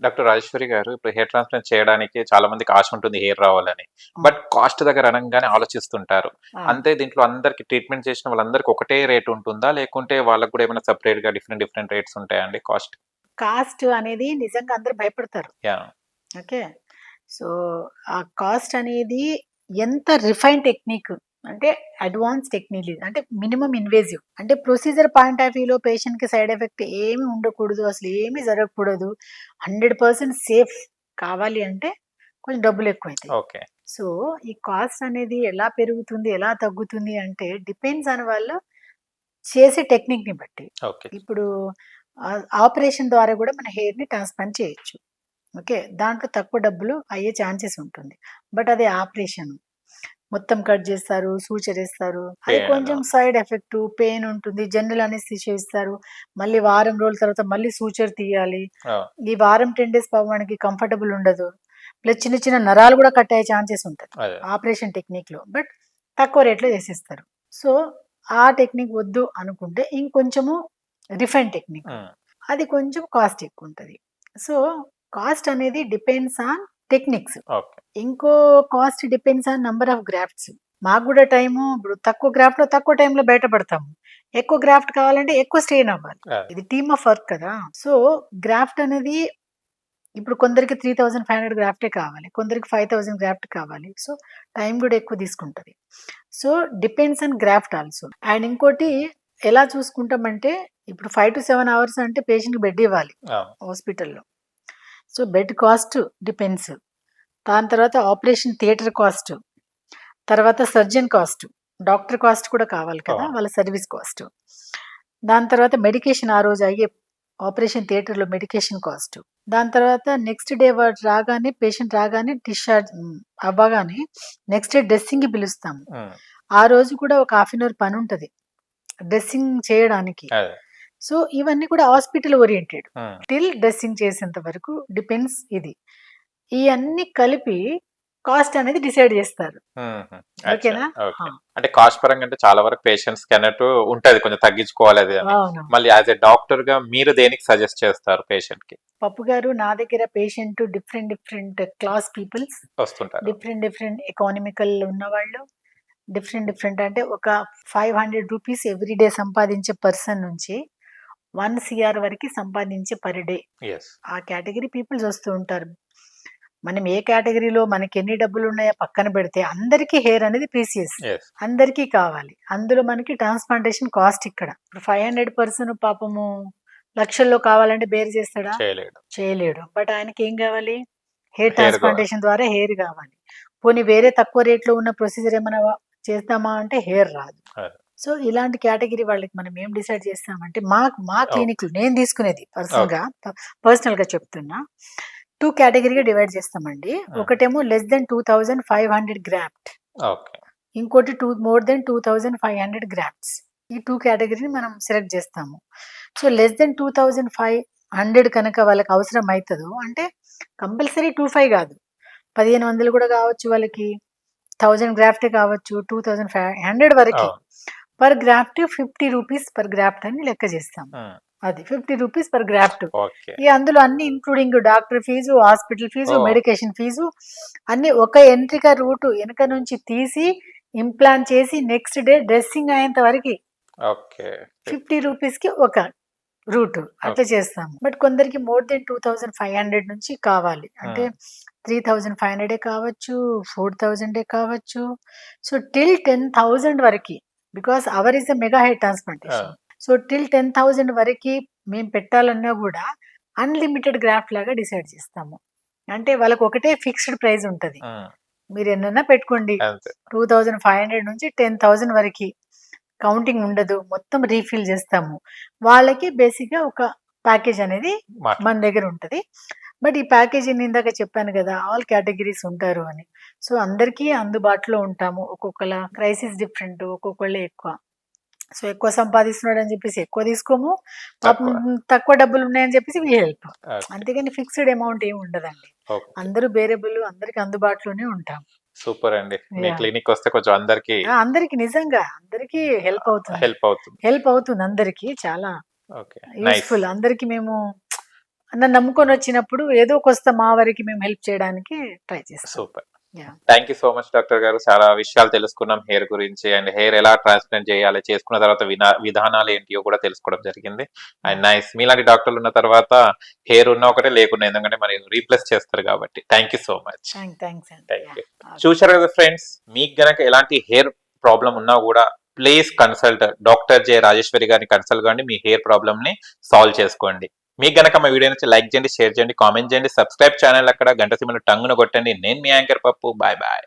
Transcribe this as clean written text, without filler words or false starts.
Doctor Rajeshwari గారు, ఇప్పుడు hair transplant చేయడానికి చాలా మందికి ఆశ ఉంటుంది హెయిర్ రావాలని. అవును. బట్ కాస్ట్ దగ్గర అనంగానే ఆలోచిస్తుంటారు. అవును. అంతే దీంట్లో అందరికి ట్రీట్మెంట్ చేసిన వాళ్ళందరికి ఒకటే రేట్ ఉంటుందా? లేకుంటే వాళ్ళకి కూడా ఏమైనా సెపరేట్‌గా డిఫరెంట్ డిఫరెంట్ రేట్స్ ఉంటాయా అండి కాస్ట్? కాస్ట్ అనేది నిజంగా అందరూ భయపడతారు. యాహ్! ఓకే. సో, ఆ కాస్ట్ అనేది ఎంత రిఫైన్ టెక్నిక్ అంటే అడ్వాన్స్ టెక్నిక్ అంటే మినిమమ్ ఇన్వేజివ్. అంటే ప్రొసీజర్ పాయింట్ ఆఫ్ వ్యూలో పేషెంట్‌కి సైడ్ ఎఫెక్ట్ ఏమి ఉండకూడదు. అసలు ఏమి జరగకూడదు. 100% సేఫ్ కావాలి అంటే కొంచెం డబ్బులు ఎక్కువైతాయి. ఓకే. సో, ఈ కాస్ట్ అనేది ఎలా పెరుగుతుంది, ఎలా తగ్గుతుంది అంటే డిపెండ్స్ ఆన్ వాళ్ళు చేసే టెక్నిక్‌ని బట్టి. ఓకే. ఇప్పుడు ఆపరేషన్ ద్వారా గూడా మన హెయిర్‌ని ట్రాన్స్‌ప్లాంట్ చేయొచ్చు. ఓకే. దాంట్లో తక్కువ డబ్బులు అయ్యే ఛాన్సెస్ ఉంటుంది. బట్ అది ఆపరేషన్. మొత్తం కట్ జేస్తారు, సూచరేస్తారు. అది పెయిన్ కొంచెం సైడ్ ఎఫెక్టు, పెయిన్ ఉంటుంది. జనరల్ అనెస్థీషియా ఇస్తారు. మళ్ళీ వారం రోజుల తర్వాత మళ్ళీ సూచర్ తీయాలి. ఆ! ఈ వారం 10 డేస్ పాపం మనకి కంఫర్టబుల్ ఉండదు. ప్లస్ చిన్న చిన్న నరాలు గూడా కట్ అయ్యే ఛాన్సెస్ ఉంటది. అదే. ఆపరేషన్ టెక్నిక్‌లో. బట్ తక్కువ రేట్‌లో చేసేస్తారు. సో, ఆ టెక్నిక్ వద్దు అనుకుంటే ఇంకొంచెము రిఫైన్ టెక్నిక్. హ్మ్. అది కొంచెం కాస్ట్ ఎక్కువుంటది. సో, కాస్ట్ అనేది డిపెండ్స్ ఆన్ టెక్నిక్స్. ఓకే. ఇంకో cost depends on number of grafts. మాకు గూడా టైము ఇప్పుడు తక్కువ గ్రాఫ్ట్‌లో తక్కువ టైంలో బయట పడతాము. ఎక్కువ గ్రాఫ్ట్ కావాలంటే ఎక్కువ స్ట్రెయిన్ అవ్వాలి. అదే. ఇది టీమ్ ఆఫ్ వర్క్ కదా! సో, గ్రాఫ్ట్ అనేది ఇప్పుడు కొందరికి 3500 గ్రాఫ్టే కావాలి. కొందరికి 5000 గ్రాఫ్ట్ కావాలి. సో, టైం గూడా ఎక్కువ తీసుకుంటది. So, depends on graft also. And ఇంకోటి ఎలా చూసుకుంటామంటే ఇప్పుడు 5-7 అవర్స్ అంటే పేషెంట్‌కి బెడ్ ఇవ్వాలి అవును. హాస్పిటల్‌లో. So, bed cost depends. దాని తర్వాత ఆపరేషన్ థియేటర్ కాస్ట్. తర్వాత సర్జన్ కాస్ట్. డాక్టర్ కాస్ట్ కూడా కావాలి కదా! అవును. వాళ్ళ సర్విస్ కాస్ట్. దాని తర్వాత మెడికేషన్ ఆ రోజు అయ్యే ఆపరేషన్ థియేటర్‌లో మెడికేషన్ కాస్ట్. దాని తర్వాత నెక్స్ట్ డే వాడు రాగానే పేషెంట్ రాగానే డిశ్చార్జ్ అవ్వగానే నెక్స్ట్ డే డ్రెస్సింగ్‌కి పిలుస్తాము. హ్మ్. ఆ రోజు కూడా ఒక హాఫ్ అన్ అవర్ పనుంటది. డ్రెస్సింగ్ చేయడానికి. అదే. సో, ఇవన్నీ కూడా హాస్పిటల్ ఓరియెంటెడ్. హ్మ్. టిల్ డ్రెస్సింగ్ చేసేంత వరకు డిపెండ్స్ ఇది. ఇయన్నీ కలిపి కాస్ట్ అనేది డిసైడ్ జేస్తారు. హుహు. అచ్చా! ఓకేనా? ఆ! ఓకే. అంటే కాస్ట్ పరంగా అంటే చాలా వరకు పేషెంట్స్‌కి అన్నట్టు ఉంటది కొంచెం తగ్గించుకోవాలి అది అని. అవునవును. మళ్ళీ యాస్ ఎ డాక్టర్‌గా మీరు దేనికి సజెస్ట్ చేస్తారు పేషెంట్‌కి? పప్పు గారు నా దగ్గర patient different different class peoples, వస్తుంటారు. డిఫరెంట్ డిఫరెంట్ ఎకానమికల్ ఉన్నవాళ్ళు, డిఫరెంట్ డిఫరెంట్ అంటే ఒక రూ. 500 ఎవ్రీ డే సంపాదించే పర్సన్ నుంచి 1,00,00,000 వరకి సంపాదించే పర్ డే. యెస్. ఆ కేటగిరీ పీపుల్స్ వస్తూ ఉంటారు. మనం ఏ కేటగిరీలో మనకెన్ని డబ్బులున్నాయో పక్కన పెడితే అందరికీ హెయిర్ అనేది ప్రీసియస్. యెస్. అందరికీ కావాలి. అందులో మనకి ట్రాన్స్‌ప్లాంటేషన్ కాస్ట్ ఇక్కడ. ఇప్పుడు 500 పర్సన్ పాపము లక్షల్లో కావాలంటే బేర్ చేస్తాడా? చేయలేడు. చేయలేడు. బట్ ఆయనకేం గావాలి? హెయిర్ హెయిర్ గూడా. ట్రాన్స్‌ప్లాంటేషన్ ద్వారా హెయిర్ గావాలి. పోనీ వేరే తక్కువ రేట్‌లో ఉన్న ప్రొసీజర్ ఏమైనా చేద్దామా అంటే హెయిర్ రాదు. అదే. సో, ఇలాంటి కేటగిరీ వాళ్ళకి మనం ఏం డిసైడ్ చేస్తామంటే మా ఓహ్! క్లినిక్‌లో నేను తీసుకునేది ఓకే. పర్సనల్‌గా చెప్తున్నా. 2 కేటగరీగా డివైడ్ చేస్తామండి. హ్మ్. ఒకటేమో లెస్ థాన్ 2500 గ్రాఫ్ట్. ఓకే. ఇంకోటి మోర్ థాన్ 2500 గ్రాఫ్ట్స్. ఈ 2 కేటగరీని మనం సెలెక్ట్ చేస్తాము. సో, లెస్ థాన్ 2500 కనుక వాళ్ళకి అవసరం అయితదో అంటే కంపల్సరీ 25 కాదు. 1500 కూడా కావచ్చు వాళ్ళకి. 1000 గ్రాఫ్టే కావచ్చు. 2500 వరకి. అవును. పర్ గ్రాఫ్ట్ రూ. 50 పర్ గ్రాఫ్ట్ అని లెక్క చేస్తాం. హ్మ్. అది రూ. 50 పర్ గ్రాఫ్ట్. ఓకే. ఇగ అందులో అన్ని including doctor fees, hospital fees, oh! Medication fees అన్నీ ఒక ఎంట్రిక రూట్ ఎనక నుంచి తీసి ఇంప్లాంట్ చేసి నెక్స్ట్ డే డ్రెస్సింగ్ అయ్యేంత వరకి ఓకే. రూ. 50కి ఒక రూట్ అట్లా ఓకే. చేస్తాము. బట్ కొందరికి మోర్ దెన్ 2500 నుంచి కావాలి. అంటే హ్మ్. 3500 కావచ్చు, 4000 కావచ్చు. సో, టిల్ 10,000 వరకి. Because our is a mega hair ఆ! ట్రాన్స్‌ప్లాంటేషన్. సో, టిల్ 10,000 వరకి మేము పెట్టాలన్నా గూడా అన్‌లిమిటెడ్ గ్రాఫ్ట్ లాగా డిసైడ్ చేస్తాము. అంటే వాళ్ళకి ఒకటే ఫిక్స్డ్ ప్రైస్ ఉంటది. హ్మ్. మీరెన్నన్నా పెట్టుకోండి. అంతే. 2500 నుంచి 10,000 వరకి. కౌంటింగ్ ఉండదు. మొత్తం రీఫిల్ జేస్తాము. వాళ్ళకి బేసిక్‌గా ఒక ప్యాకేజ్ అనేది మన దగ్గర ఉంటది. బట్ ఈ ప్యాకేజ్ నేను ఇందాక చెప్పాను గదా! ఆల్ కేటగరీస్ ఉంటారు అని. సో, అందరికీ అందుబాటులో ఉంటాము. ఒక్కొక్కల క్రైసిస్ డిఫరెంట్. ఒక్కొక్కళ్ళు ఎక్కువ. సో, ఎక్కువ సంపాదిస్తున్నాడని జెప్పేసి ఎక్కువ తీసుకోము. పాపం తక్కువ. తక్కువ డబ్బులున్నాయని జెప్పేసి వి హెల్ప్. ఓకే. అంతేగాని ఫిక్స్‌డ్ అమౌంట్ ఏమి ఉండదండి. ఓకే. అందరూ బేరబుల్ అందరికి అందుబాటులోనే ఉంటాం. సూపర్ అండి. మీ యాహ్! క్లినిక్‌కొస్తే కొంచెం అందరికి అందరికి నిజంగా అందరికీ హెల్ప్ అవుతుంది. హెల్ప్ అవుతుంది. హెల్ప్ అవుతుంది అందరికి. చాలా ఓకే. నైస్. యూజ్‌ఫుల్. అందరికి మేము నన్ను నమ్ముకొని వచ్చినప్పుడు ఏదో కొంత మా వరకు మేము హెల్ప్ చేయడానికి ట్రై చేస్తాం. Super. Yeah. Thank you so much doctor గారు. చాలా విషయాలు తెలుసుకున్నాం హెయిర్ గురించి, అండ్ హెయిర్ ఎలా ట్రాన్స్ప్లాంట్ చేయాలి, చేసుకున్న తర్వాత విధానాలు ఏంటియో కూడా తెలుసుకోవడం జరిగింది. అండ్ నైస్, మీలాంటి డాక్టర్లు ఉన్న తర్వాత హెయిర్ ఉన్న ఒకటే లేకుండా, ఎందుకంటే మరి రీప్లేస్ చేస్తారు కాబట్టి. Thank you so much. Thanks అండి. Thank you. చూశారు కదా ఫ్రెండ్స్, మీకు గనక ఎలాంటి హెయిర్ ప్రాబ్లం ఉన్నా కూడా please consult doctor J Rajeshwari గారిని కన్సల్ట్ కాండి, మీ హెయిర్ ప్రాబ్లమ్ ని సాల్వ్ చేసుకోండి. మీకు గనక మా వీడియో నుంచి లైక్ చేయండి, షేర్ చేయండి, కామెంట్ చేయండి, సబ్స్క్రైబ్ ఛానల్ అక్కడ గంట సింబల్ టంగున కొట్టండి. నేను మీ యాంకర్ పప్పు. Bye bye.